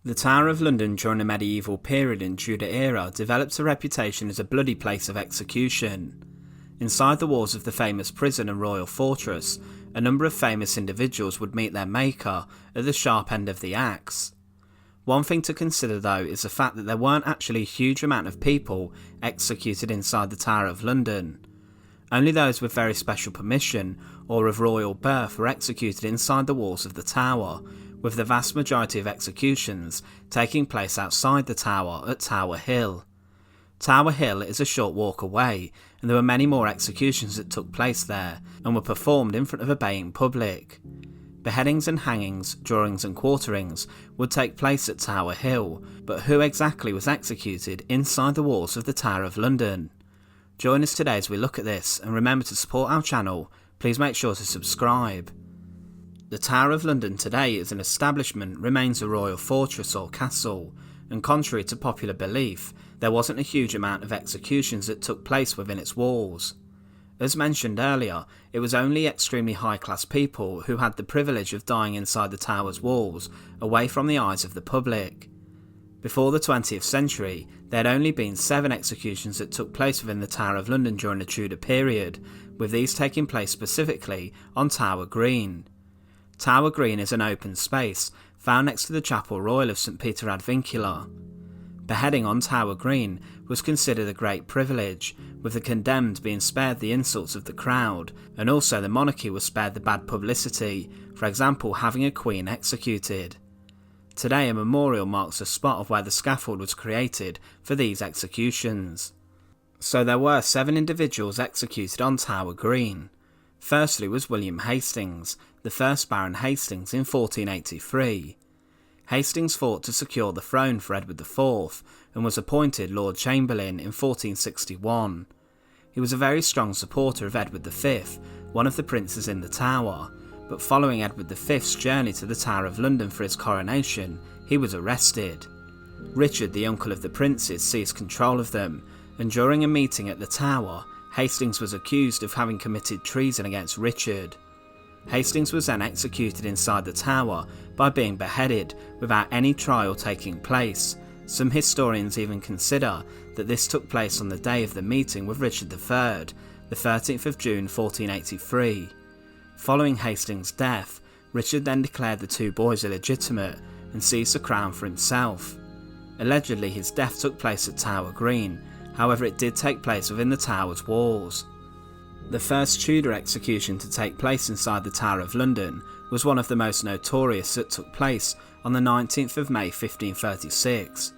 The Tower of London during the medieval period and Tudor era developed a reputation as a bloody place of execution. Inside the walls of the famous prison and royal fortress, a number of famous individuals would meet their maker at the sharp end of the axe. One thing to consider though is the fact that there weren't actually a huge amount of people executed inside the Tower of London. Only those with very special permission or of royal birth were executed inside the walls of the tower, with the vast majority of executions taking place outside the tower at Tower Hill. Tower Hill is a short walk away, and there were many more executions that took place there and were performed in front of a baying public. Beheadings and hangings, drawings and quarterings would take place at Tower Hill, but who exactly was executed inside the walls of the Tower of London? Join us today as we look at this, and remember to support our channel. Please make sure to subscribe. The Tower of London today as an establishment remains a royal fortress or castle, and contrary to popular belief, there wasn't a huge amount of executions that took place within its walls. As mentioned earlier, it was only extremely high-class people who had the privilege of dying inside the tower's walls, away from the eyes of the public. Before the 20th century, there had only been 7 executions that took place within the Tower of London during the Tudor period, with these taking place specifically on Tower Green. Tower Green is an open space found next to the Chapel Royal of St Peter ad Vincula. Beheading on Tower Green was considered a great privilege, with the condemned being spared the insults of the crowd, and also the monarchy was spared the bad publicity, for example having a queen executed. Today a memorial marks the spot of where the scaffold was created for these executions. So there were 7 individuals executed on Tower Green. Firstly was William Hastings, the first Baron Hastings in 1483. Hastings fought to secure the throne for Edward IV and was appointed Lord Chamberlain in 1461. He was a very strong supporter of Edward V, one of the princes in the Tower, but following Edward V's journey to the Tower of London for his coronation, he was arrested. Richard, the uncle of the princes, seized control of them, and during a meeting at the Tower, Hastings was accused of having committed treason against Richard. Hastings was then executed inside the tower by being beheaded without any trial taking place. Some historians even consider that this took place on the day of the meeting with Richard III, the 13th of June 1483. Following Hastings' death, Richard then declared the 2 boys illegitimate and seized the crown for himself. Allegedly his death took place at Tower Green, however it did take place within the tower's walls. The first Tudor execution to take place inside the Tower of London was one of the most notorious that took place on the 19th of May 1536.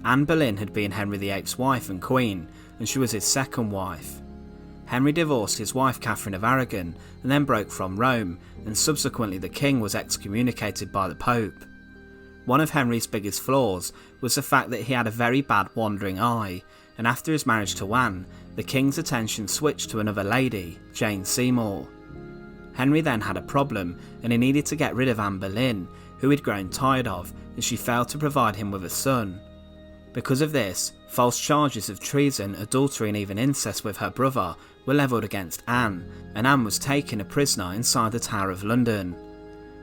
Anne Boleyn had been Henry VIII's wife and queen, and she was his second wife. Henry divorced his wife Catherine of Aragon and then broke from Rome, and subsequently the king was excommunicated by the Pope. One of Henry's biggest flaws was the fact that he had a very bad wandering eye, and after his marriage to Anne, the king's attention switched to another lady, Jane Seymour. Henry then had a problem, and he needed to get rid of Anne Boleyn, who he'd grown tired of, as she failed to provide him with a son. Because of this, false charges of treason, adultery and even incest with her brother were levelled against Anne, and Anne was taken a prisoner inside the Tower of London.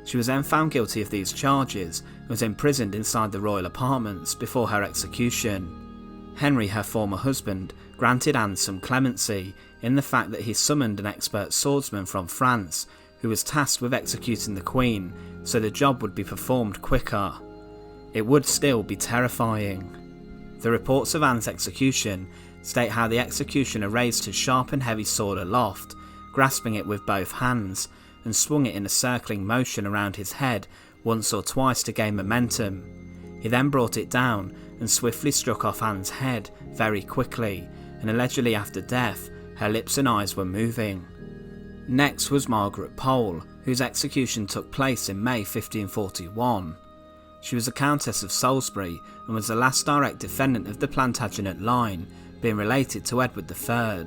She was then found guilty of these charges and was imprisoned inside the royal apartments before her execution. Henry, her former husband, granted Anne some clemency in the fact that he summoned an expert swordsman from France who was tasked with executing the Queen, so the job would be performed quicker. It would still be terrifying. The reports of Anne's execution state how the executioner raised his sharp and heavy sword aloft, grasping it with both hands, and swung it in a circling motion around his head once or twice to gain momentum. He then brought it down and swiftly struck off Anne's head very quickly, and allegedly after death, her lips and eyes were moving. Next was Margaret Parr, whose execution took place in May 1541. She was a Countess of Salisbury and was the last direct descendant of the Plantagenet line, being related to Edward III.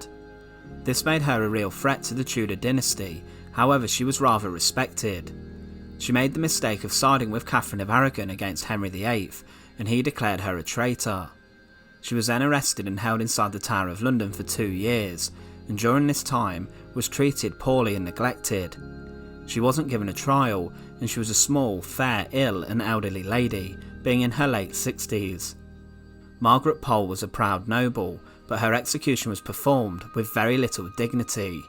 This made her a real threat to the Tudor dynasty, however she was rather respected. She made the mistake of siding with Catherine of Aragon against Henry VIII, and he declared her a traitor. She was then arrested and held inside the Tower of London for 2 years, and during this time was treated poorly and neglected. She wasn't given a trial, and she was a small, fair, ill and elderly lady, being in her late 60s. Margaret Parr was a proud noble, but her execution was performed with very little dignity.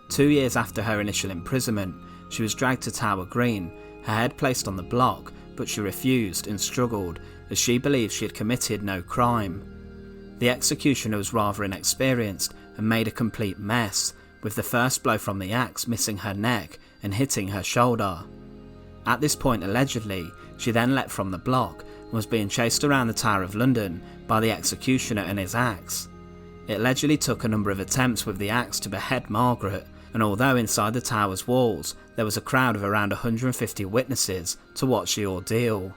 2 years after her initial imprisonment, she was dragged to Tower Green, her head placed on the block, but she refused and struggled as she believed she had committed no crime. The executioner was rather inexperienced and made a complete mess, with the first blow from the axe missing her neck and hitting her shoulder. At this point, allegedly, she then leapt from the block and was being chased around the Tower of London by the executioner and his axe. It allegedly took a number of attempts with the axe to behead Margaret, and although inside the tower's walls there was a crowd of around 150 witnesses to watch the ordeal.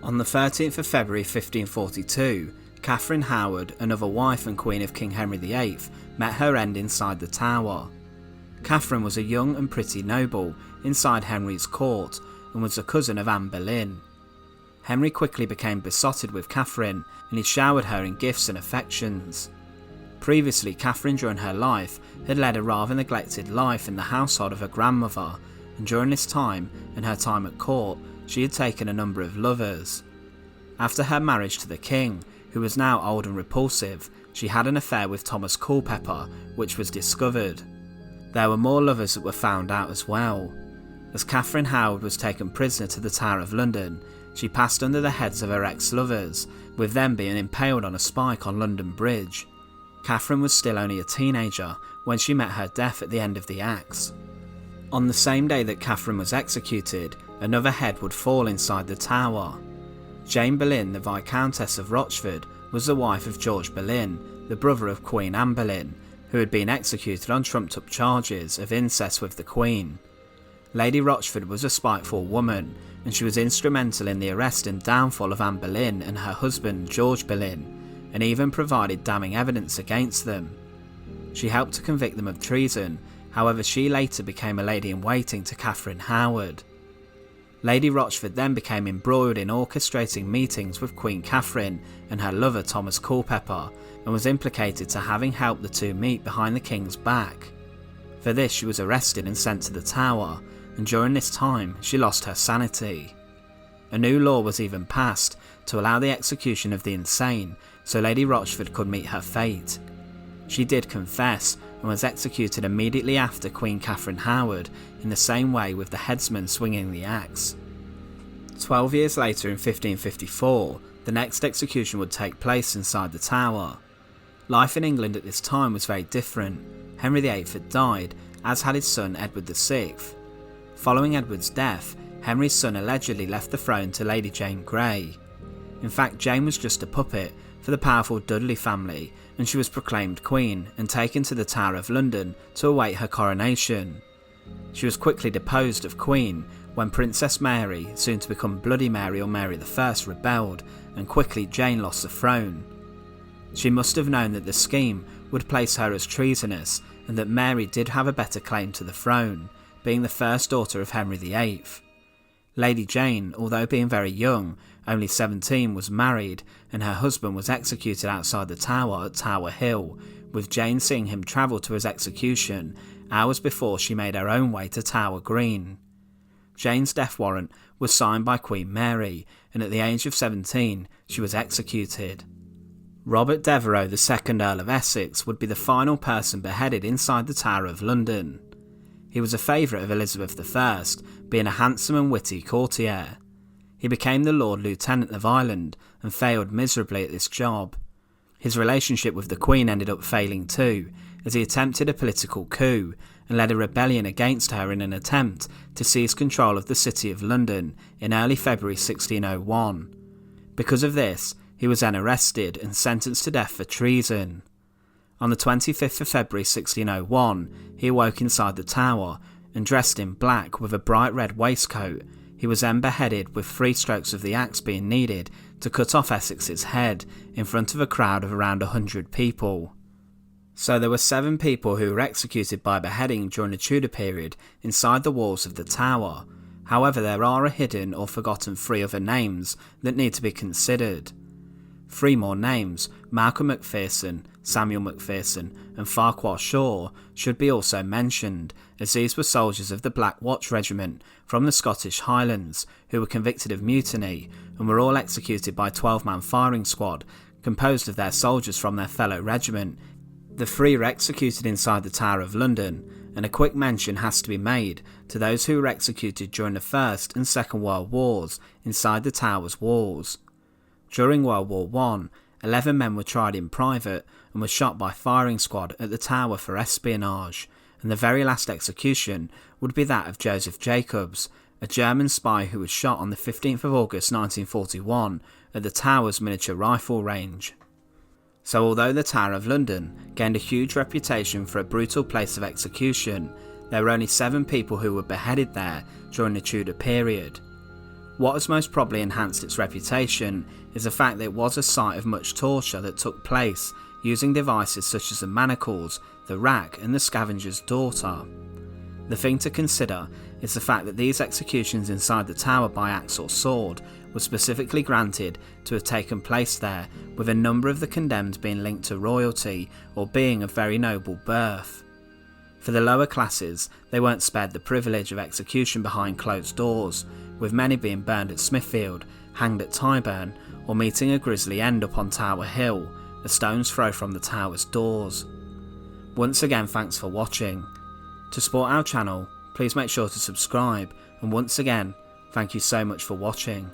On the 13th of February 1542, Catherine Howard, another wife and queen of King Henry VIII, met her end inside the tower. Catherine was a young and pretty noble inside Henry's court and was a cousin of Anne Boleyn. Henry quickly became besotted with Catherine and he showered her in gifts and affections. Previously, Catherine during her life had led a rather neglected life in the household of her grandmother, and during this time and her time at court she had taken a number of lovers. After her marriage to the king, who was now old and repulsive, she had an affair with Thomas Culpeper, which was discovered. There were more lovers that were found out as well. As Catherine Howard was taken prisoner to the Tower of London, she passed under the heads of her ex-lovers, with them being impaled on a spike on London Bridge. Catherine was still only a teenager when she met her death at the end of the axe. On the same day that Catherine was executed, another head would fall inside the tower. Jane Boleyn, the Viscountess of Rochford, was the wife of George Boleyn, the brother of Queen Anne Boleyn, who had been executed on trumped-up charges of incest with the Queen. Lady Rochford was a spiteful woman, and she was instrumental in the arrest and downfall of Anne Boleyn and her husband George Boleyn, and even provided damning evidence against them. She helped to convict them of treason, however she later became a lady-in-waiting to Catherine Howard. Lady Rochford then became embroiled in orchestrating meetings with Queen Catherine and her lover Thomas Culpeper, and was implicated to having helped the two meet behind the king's back. For this she was arrested and sent to the Tower, and during this time she lost her sanity. A new law was even passed to allow the execution of the insane, so Lady Rochford could meet her fate. She did confess and was executed immediately after Queen Catherine Howard, in the same way with the headsman swinging the axe. 12 years later in 1554, the next execution would take place inside the Tower. Life in England at this time was very different. Henry VIII had died, as had his son Edward VI. Following Edward's death, Henry's son allegedly left the throne to Lady Jane Grey. In fact, Jane was just a puppet for the powerful Dudley family, and she was proclaimed queen and taken to the Tower of London to await her coronation. She was quickly deposed of queen when Princess Mary, soon to become Bloody Mary or Mary I, rebelled, and quickly Jane lost the throne. She must have known that the scheme would place her as treasonous, and that Mary did have a better claim to the throne, being the first daughter of Henry VIII. Lady Jane, although being very young, only 17, was married, and her husband was executed outside the Tower at Tower Hill, with Jane seeing him travel to his execution hours before she made her own way to Tower Green. Jane's death warrant was signed by Queen Mary, and at the age of 17 she was executed. Robert Devereaux, the 2nd Earl of Essex, would be the final person beheaded inside the Tower of London. He was a favourite of Elizabeth I, being a handsome and witty courtier. He became the Lord Lieutenant of Ireland and failed miserably at this job. His relationship with the Queen ended up failing too, as he attempted a political coup and led a rebellion against her in an attempt to seize control of the City of London in early February 1601. Because of this, he was then arrested and sentenced to death for treason. On the 25th of February 1601, he awoke inside the Tower, and dressed in black with a bright red waistcoat, he was then beheaded, with 3 strokes of the axe being needed to cut off Essex's head in front of a crowd of around 100 people. So there were 7 people who were executed by beheading during the Tudor period inside the walls of the Tower. However, there are a hidden or forgotten 3 other names that need to be considered. 3 more names: Malcolm Macpherson, Samuel Macpherson and Farquhar Shaw should be also mentioned, as these were soldiers of the Black Watch Regiment from the Scottish Highlands who were convicted of mutiny and were all executed by a 12-man firing squad composed of their soldiers from their fellow regiment. The three were executed inside the Tower of London, and a quick mention has to be made to those who were executed during the First and Second World Wars inside the Tower's walls. During World War I, 11 men were tried in private and were shot by firing squad at the Tower for espionage, and the very last execution would be that of Joseph Jacobs, a German spy who was shot on the 15th of August 1941 at the Tower's miniature rifle range. So although the Tower of London gained a huge reputation for a brutal place of execution, there were only 7 people who were beheaded there during the Tudor period. What has most probably enhanced its reputation is the fact that it was a site of much torture that took place using devices such as the manacles, the rack and the scavenger's daughter. The thing to consider is the fact that these executions inside the tower by axe or sword were specifically granted to have taken place there, with a number of the condemned being linked to royalty or being of very noble birth. For the lower classes, they weren't spared the privilege of execution behind closed doors, with many being burned at Smithfield, hanged at Tyburn, or meeting a grisly end upon Tower Hill, a stone's throw from the tower's doors. Once again, thanks for watching. To support our channel, please make sure to subscribe, and once again, thank you so much for watching.